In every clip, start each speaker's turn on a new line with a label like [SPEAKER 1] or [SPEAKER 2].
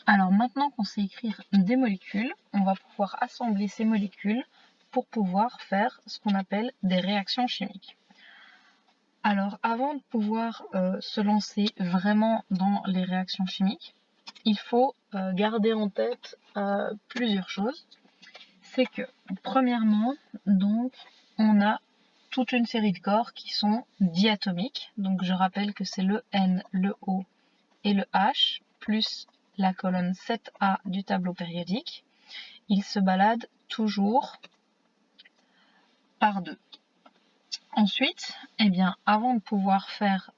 [SPEAKER 1] Alors maintenant qu'on sait écrire des molécules, on va pouvoir assembler ces molécules pour pouvoir faire ce qu'on appelle des réactions chimiques. Alors avant de pouvoir se lancer vraiment dans les réactions chimiques, il faut garder en tête plusieurs choses. C'est que premièrement, donc, on a toute une série de corps qui sont diatomiques. Donc je rappelle que c'est le N, le O et le H, plus la colonne 7A du tableau périodique. Ils se baladent toujours par deux. Ensuite, eh bien, avant de pouvoir faire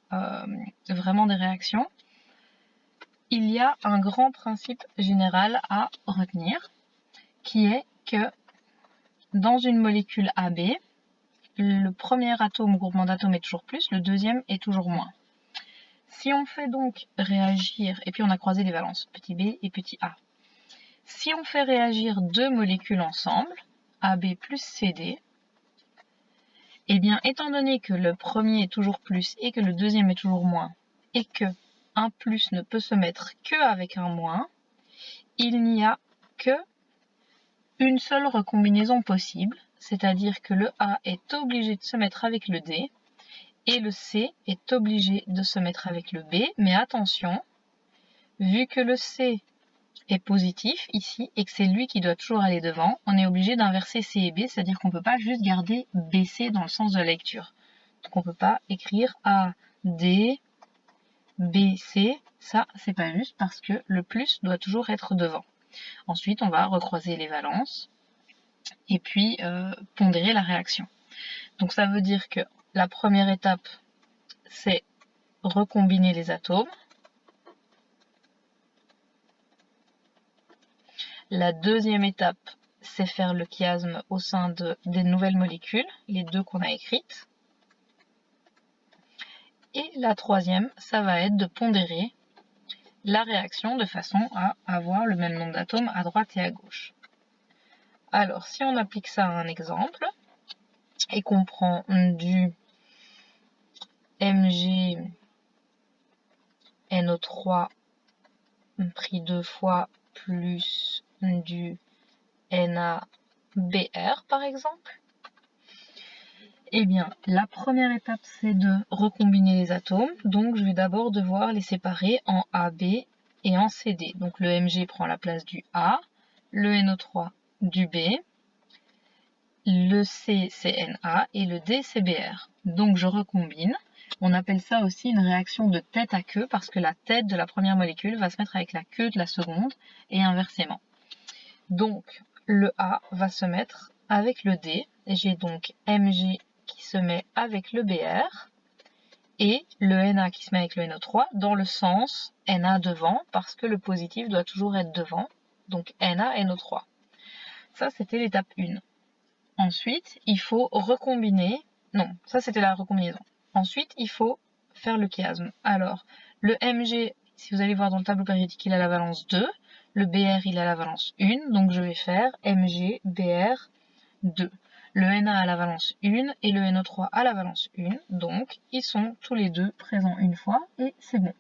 [SPEAKER 1] vraiment des réactions, il y a un grand principe général à retenir, qui est que dans une molécule AB, le premier atome ou groupement d'atomes est toujours plus, le deuxième est toujours moins. Si on fait donc réagir, et puis on a croisé les valences, petit b et petit a. Si on fait réagir deux molécules ensemble, AB plus CD, eh bien, étant donné que le premier est toujours plus et que le deuxième est toujours moins, et que un plus ne peut se mettre qu'avec un moins, il n'y a que une seule recombinaison possible, c'est-à-dire que le A est obligé de se mettre avec le D, et le C est obligé de se mettre avec le B, mais attention, vu que le C est positif ici et que c'est lui qui doit toujours aller devant, on est obligé d'inverser C et B, c'est-à-dire qu'on ne peut pas juste garder BC dans le sens de la lecture. Donc on ne peut pas écrire A, D, B, C, ça c'est pas juste parce que le plus doit toujours être devant. Ensuite on va recroiser les valences et puis pondérer la réaction. Donc ça veut dire que la première étape c'est recombiner les atomes. La deuxième étape, c'est faire le chiasme au sein des nouvelles molécules, les deux qu'on a écrites. Et la troisième, ça va être de pondérer la réaction de façon à avoir le même nombre d'atomes à droite et à gauche. Alors, si on applique ça à un exemple, et qu'on prend du MgNO3 pris deux fois plus du NaBr par exemple, eh bien, la première étape, c'est de recombiner les atomes. Donc, je vais d'abord devoir les séparer en AB et en CD. Donc, le Mg prend la place du A, le NO3 du B, le C, c'est Na et le D, c'est Br. Donc, je recombine. On appelle ça aussi une réaction de tête à queue parce que la tête de la première molécule va se mettre avec la queue de la seconde et inversement. Donc, le A va se mettre avec le D. J'ai donc Mg qui se met avec le Br et le Na qui se met avec le NO3 dans le sens Na devant parce que le positif doit toujours être devant. Donc Na, NO3. Ça, c'était l'étape 1. Ensuite, il faut recombiner. Non, ça, c'était la recombinaison. Ensuite, il faut faire le chiasme. Alors, le Mg, si vous allez voir dans le tableau périodique, il a la valence 2. Le Br, il a la valence 1. Donc, je vais faire Mg, Br, 2. Le Na a la valence 1 et le NO3 a la valence 1. Donc, ils sont tous les deux présents une fois et c'est bon.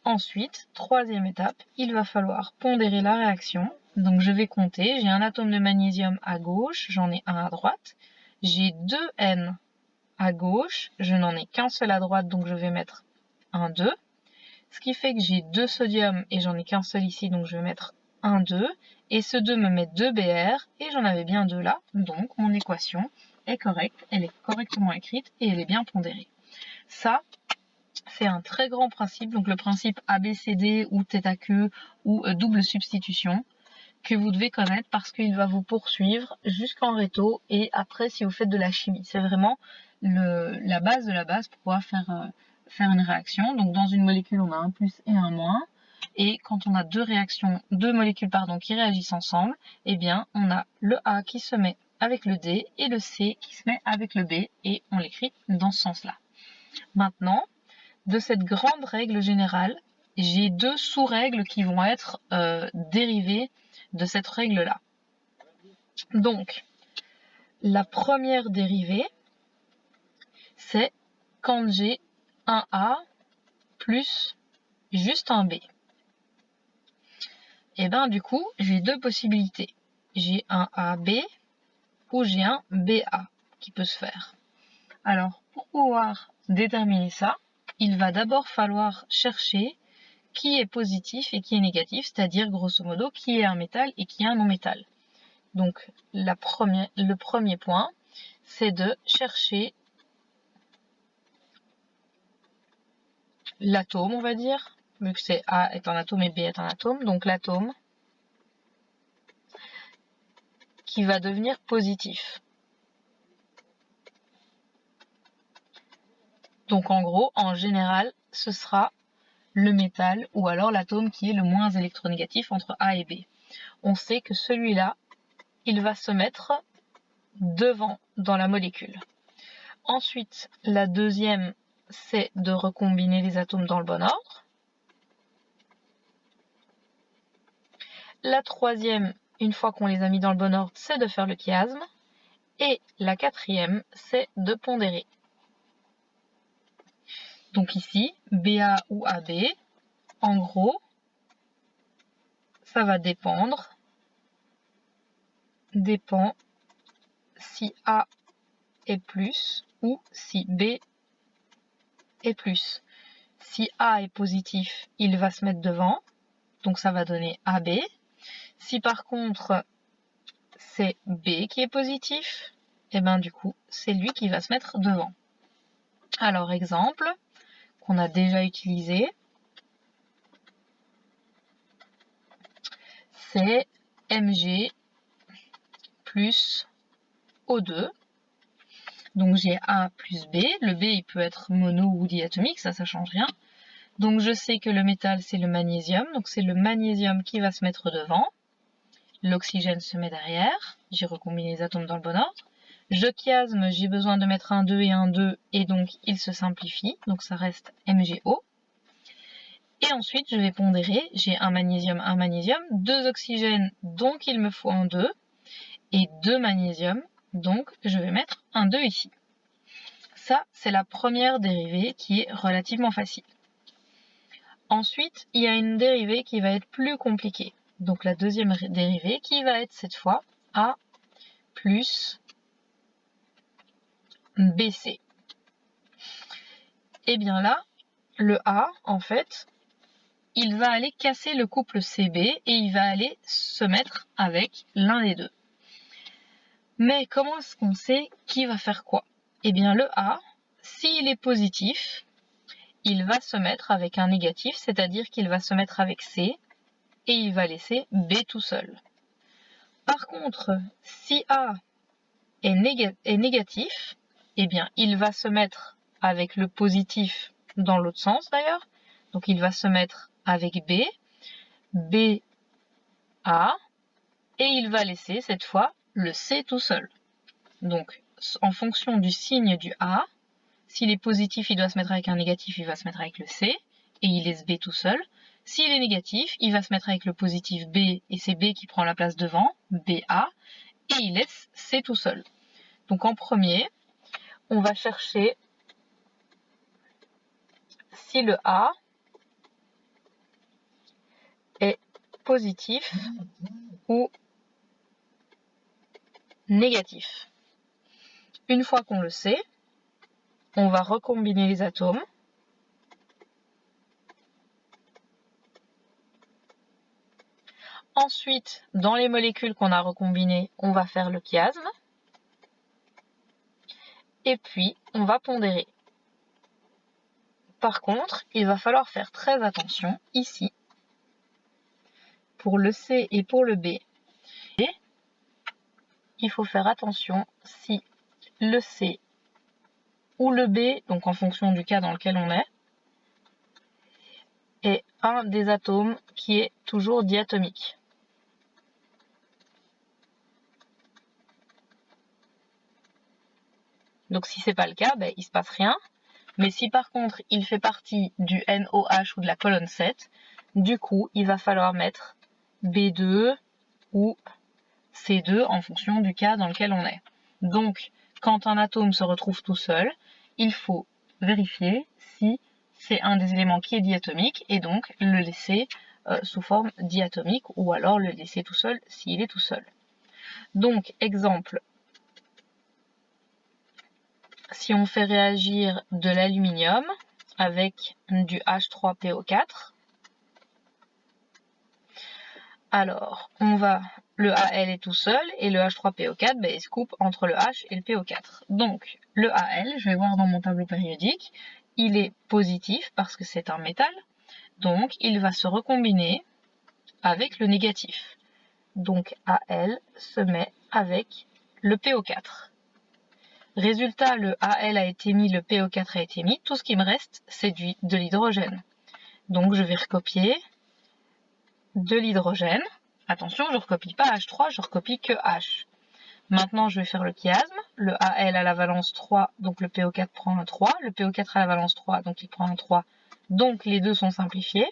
[SPEAKER 1] Ensuite, troisième étape, il va falloir pondérer la réaction. Donc je vais compter, j'ai un atome de magnésium à gauche, j'en ai un à droite. J'ai 2 N à gauche, je n'en ai qu'un seul à droite, donc je vais mettre un 2. Ce qui fait que j'ai 2 sodium et j'en ai qu'un seul ici, donc je vais mettre un 2. Et ce 2 me met 2 Br, et j'en avais bien 2 là, donc mon équation est correcte, elle est correctement écrite et elle est bien pondérée. Ça, c'est un très grand principe, donc le principe ABCD ou tête à queue ou double substitution que vous devez connaître parce qu'il va vous poursuivre jusqu'en réto et après si vous faites de la chimie. C'est vraiment la base de la base pour pouvoir faire une réaction. Donc dans une molécule, on a un plus et un moins. Et quand on a deux molécules qui réagissent ensemble, eh bien on a le A qui se met avec le D et le C qui se met avec le B et on l'écrit dans ce sens-là. Maintenant, de cette grande règle générale, j'ai deux sous-règles qui vont être dérivées de cette règle-là. Donc, la première dérivée, c'est quand j'ai un A plus juste un B. Et bien du coup, j'ai deux possibilités. J'ai un AB ou j'ai un BA qui peut se faire. Alors, pour pouvoir déterminer ça, il va d'abord falloir chercher qui est positif et qui est négatif, c'est-à-dire grosso modo qui est un métal et qui est un non-métal. Donc le premier point, c'est de chercher l'atome, on va dire, vu que c'est A est un atome et B est un atome, donc l'atome qui va devenir positif. Donc en gros, en général, ce sera le métal ou alors l'atome qui est le moins électronégatif entre A et B. On sait que celui-là, il va se mettre devant dans la molécule. Ensuite, la deuxième, c'est de recombiner les atomes dans le bon ordre. La troisième, une fois qu'on les a mis dans le bon ordre, c'est de faire le chiasme. Et la quatrième, c'est de pondérer. Donc ici, BA ou AB, en gros, ça va dépend si A est plus ou si B est plus. Si A est positif, il va se mettre devant, donc ça va donner AB. Si par contre c'est B qui est positif, et bien du coup c'est lui qui va se mettre devant. Alors exemple qu'on a déjà utilisé, c'est Mg plus O2. Donc j'ai A plus B, le B il peut être mono ou diatomique, ça change rien. Donc je sais que le métal c'est le magnésium, donc c'est le magnésium qui va se mettre devant. L'oxygène se met derrière, j'ai recombiné les atomes dans le bon ordre. Je chiasme, j'ai besoin de mettre un 2 et un 2, et donc il se simplifie, donc ça reste MgO. Et ensuite je vais pondérer, j'ai un magnésium, deux oxygènes, donc il me faut un 2, et deux magnésium, donc je vais mettre un 2 ici. Ça, c'est la première dérivée qui est relativement facile. Ensuite, il y a une dérivée qui va être plus compliquée. Donc la deuxième dérivée qui va être cette fois A plus BC. Et bien là, le A, en fait, il va aller casser le couple CB et il va aller se mettre avec l'un des deux. Mais comment est-ce qu'on sait qui va faire quoi? Eh bien le A, s'il est positif, il va se mettre avec un négatif, c'est-à-dire qu'il va se mettre avec C, et il va laisser B tout seul. Par contre, si A est négatif, eh bien il va se mettre avec le positif dans l'autre sens d'ailleurs, donc il va se mettre avec B, B, A, et il va laisser cette fois le C tout seul. Donc en fonction du signe du A, s'il est positif, il doit se mettre avec un négatif, il va se mettre avec le C, et il laisse B tout seul. S'il est négatif, il va se mettre avec le positif B, et c'est B qui prend la place devant, BA, et il laisse C tout seul. Donc en premier, on va chercher si le A est positif ou négatif. Une fois qu'on le sait, on va recombiner les atomes. Ensuite, dans les molécules qu'on a recombinées, on va faire le chiasme. Et puis, on va pondérer. Par contre, il va falloir faire très attention ici, pour le C et pour le B. Et il faut faire attention si le C ou le B, donc en fonction du cas dans lequel on est un des atomes qui est toujours diatomique. Donc si c'est pas le cas, il se passe rien. Mais si par contre il fait partie du NOH ou de la colonne 7, du coup il va falloir mettre B2 ou C2 en fonction du cas dans lequel on est. Donc quand un atome se retrouve tout seul, il faut vérifier si c'est un des éléments qui est diatomique et donc le laisser sous forme diatomique, ou alors le laisser tout seul s'il est tout seul. Donc, exemple, si on fait réagir de l'aluminium avec du H3PO4, alors le Al est tout seul et le H3PO4 il se coupe entre le H et le PO4. Donc le Al, je vais voir dans mon tableau périodique, il est positif parce que c'est un métal, donc il va se recombiner avec le négatif. Donc Al se met avec le PO4. Résultat, le Al a été mis, le PO4 a été mis, tout ce qui me reste, c'est de l'hydrogène. Donc je vais recopier de l'hydrogène. Attention, je ne recopie pas H3, je recopie que H. Maintenant, je vais faire le chiasme. Le Al a la valence 3, donc le PO4 prend un 3. Le PO4 a la valence 3, donc il prend un 3. Donc les deux sont simplifiés,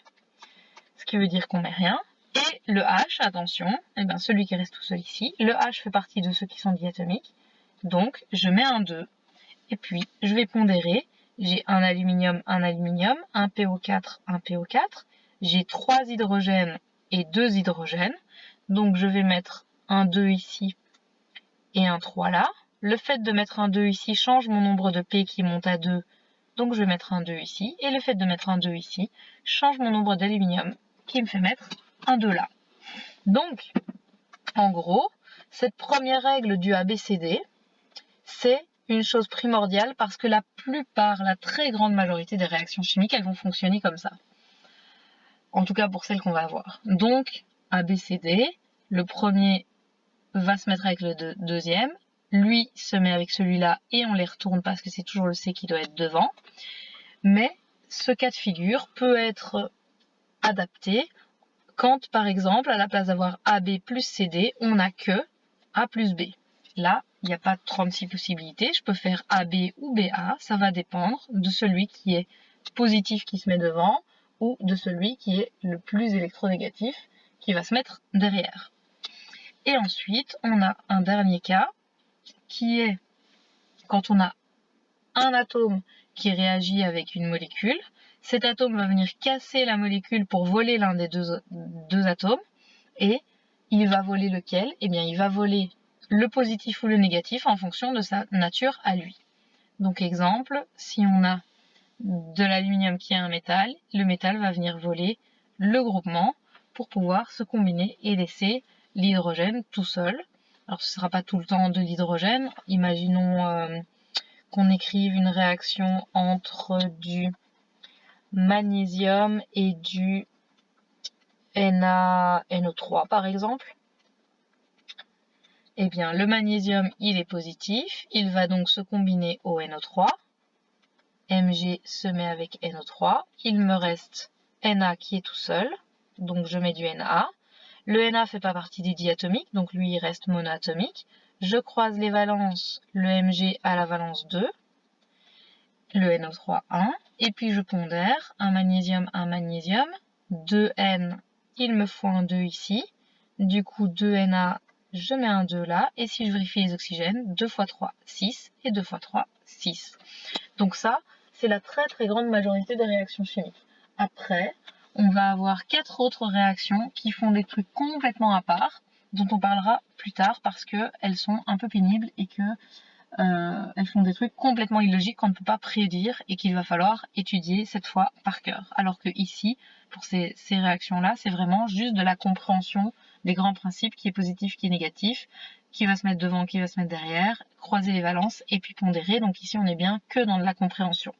[SPEAKER 1] ce qui veut dire qu'on met rien. Et le H, attention, celui qui reste tout seul ici, le H fait partie de ceux qui sont diatomiques. Donc je mets un 2. Et puis je vais pondérer. J'ai un aluminium, un PO4, un PO4. J'ai 3 hydrogènes et 2 hydrogènes. Donc je vais mettre un 2 ici et un 3 là. Le fait de mettre un 2 ici change mon nombre de P qui monte à 2. Donc je vais mettre un 2 ici. Et le fait de mettre un 2 ici change mon nombre d'aluminium qui me fait mettre un 2 là. Donc, en gros, cette première règle du ABCD, c'est une chose primordiale parce que la très grande majorité des réactions chimiques, elles vont fonctionner comme ça. En tout cas pour celles qu'on va avoir. Donc, ABCD, le premier va se mettre avec le deuxième, lui se met avec celui-là et on les retourne parce que c'est toujours le C qui doit être devant. Mais ce cas de figure peut être adapté quand, par exemple, à la place d'avoir AB plus CD, on n'a que A plus B. Là, il n'y a pas 36 possibilités. Je peux faire AB ou BA. Ça va dépendre de celui qui est positif qui se met devant ou de celui qui est le plus électronégatif qui va se mettre derrière. Et ensuite, on a un dernier cas qui est quand on a un atome qui réagit avec une molécule. Cet atome va venir casser la molécule pour voler l'un des deux atomes. Et il va voler lequel? Eh bien, il va voler le positif ou le négatif en fonction de sa nature à lui. Donc, exemple, si on a de l'aluminium qui est un métal, le métal va venir voler le groupement pour pouvoir se combiner et laisser l'hydrogène tout seul. Alors, ce ne sera pas tout le temps de l'hydrogène. Imaginons qu'on écrive une réaction entre du magnésium et du NaNO3 par exemple. Eh bien, le magnésium, il est positif, il va donc se combiner au NO3. Mg se met avec NO3. Il me reste Na qui est tout seul, donc je mets du Na. Le Na fait pas partie des diatomiques, donc lui il reste monoatomique. Je croise les valences, le Mg a la valence 2, le NO3 1, et puis je pondère un magnésium, 2N, il me faut un 2 ici, du coup 2Na, je mets un 2 là, et si je vérifie les oxygènes, 2 x 3, 6, et 2 x 3, 6. Donc ça, c'est la très très grande majorité des réactions chimiques. Après, on va avoir 4 autres réactions qui font des trucs complètement à part, dont on parlera plus tard parce qu'elles sont un peu pénibles et que elles font des trucs complètement illogiques qu'on ne peut pas prédire et qu'il va falloir étudier cette fois par cœur. Alors que ici, pour ces réactions-là, c'est vraiment juste de la compréhension des grands principes, qui est positif, qui est négatif, qui va se mettre devant, qui va se mettre derrière, croiser les valences et puis pondérer. Donc ici, on est bien que dans de la compréhension.